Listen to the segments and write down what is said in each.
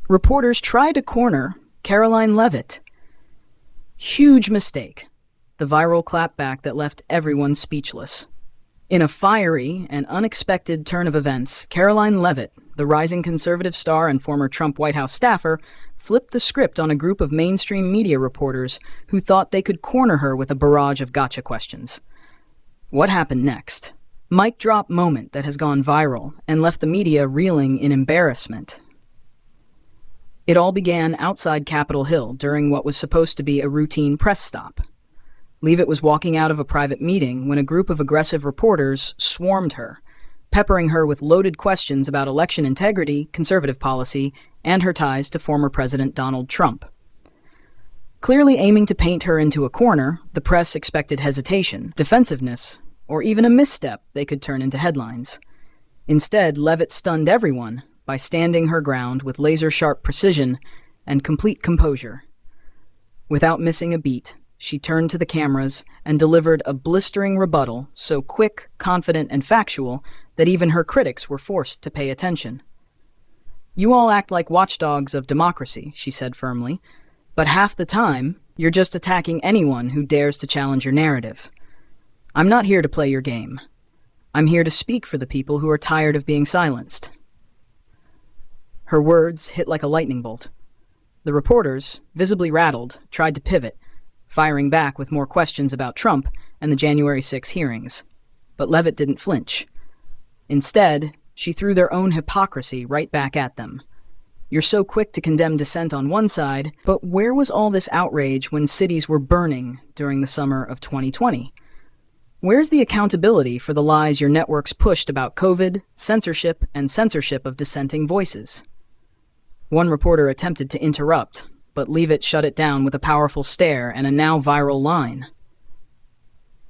Reporters tried to corner Karoline Leavitt. Huge mistake. The viral clapback that left everyone speechless. In a fiery and unexpected turn of events, Karoline Leavitt, the rising conservative star and former Trump White House staffer, flipped the script on a group of mainstream media reporters who thought they could corner her with a barrage of gotcha questions. What happened next? Mic drop moment that has gone viral and left the media reeling in embarrassment. It all began outside Capitol Hill during what was supposed to be a routine press stop. Leavitt was walking out of a private meeting when a group of aggressive reporters swarmed her, peppering her with loaded questions about election integrity, conservative policy, and her ties to former President Donald Trump. Clearly aiming to paint her into a corner, the press expected hesitation, defensiveness, or even a misstep they could turn into headlines. Instead, Leavitt stunned everyone by standing her ground with laser-sharp precision and complete composure. Without missing a beat, she turned to the cameras and delivered a blistering rebuttal so quick, confident, and factual that even her critics were forced to pay attention. "You all act like watchdogs of democracy," she said firmly, "but half the time, you're just attacking anyone who dares to challenge your narrative. I'm not here to play your game. I'm here to speak for the people who are tired of being silenced." Her words hit like a lightning bolt. The reporters, visibly rattled, tried to pivot, firing back with more questions about Trump and the January 6 hearings. But Leavitt didn't flinch. Instead, she threw their own hypocrisy right back at them. "You're so quick to condemn dissent on one side, but where was all this outrage when cities were burning during the summer of 2020? Where's the accountability for the lies your networks pushed about COVID, censorship, and censorship of dissenting voices?" One reporter attempted to interrupt, but Leavitt shut it down with a powerful stare and a now viral line.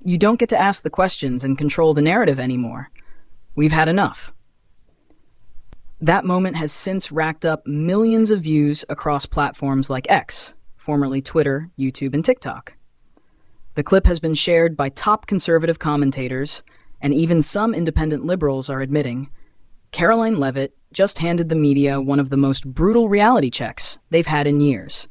"You don't get to ask the questions and control the narrative anymore. We've had enough." That moment has since racked up millions of views across platforms like X, formerly Twitter, YouTube, and TikTok. The clip has been shared by top conservative commentators, and even some independent liberals are admitting Karoline Leavitt just handed the media one of the most brutal reality checks they've had in years.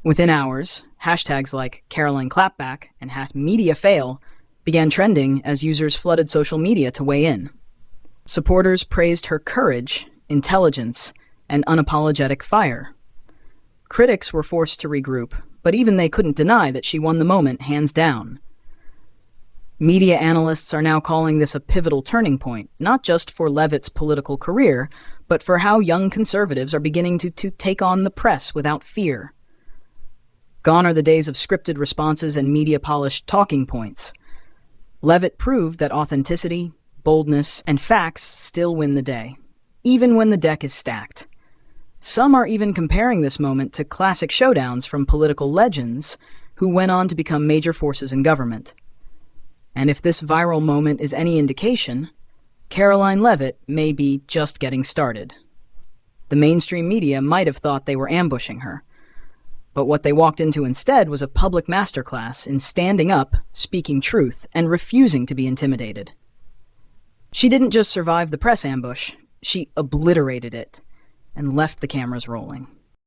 Within hours, hashtags like Karoline Clapback and #MediaFail began trending as users flooded social media to weigh in. Supporters praised her courage, intelligence, and unapologetic fire. Critics were forced to regroup, but even they couldn't deny that she won the moment hands down. Media analysts are now calling this a pivotal turning point, not just for Leavitt's political career, but for how young conservatives are beginning to take on the press without fear. Gone are the days of scripted responses and media-polished talking points. Leavitt proved that authenticity, boldness, and facts still win the day, even when the deck is stacked. Some are even comparing this moment to classic showdowns from political legends who went on to become major forces in government. And if this viral moment is any indication, Karoline Leavitt may be just getting started. The mainstream media might have thought they were ambushing her, but what they walked into instead was a public masterclass in standing up, speaking truth, and refusing to be intimidated. She didn't just survive the press ambush, she obliterated it and left the cameras rolling.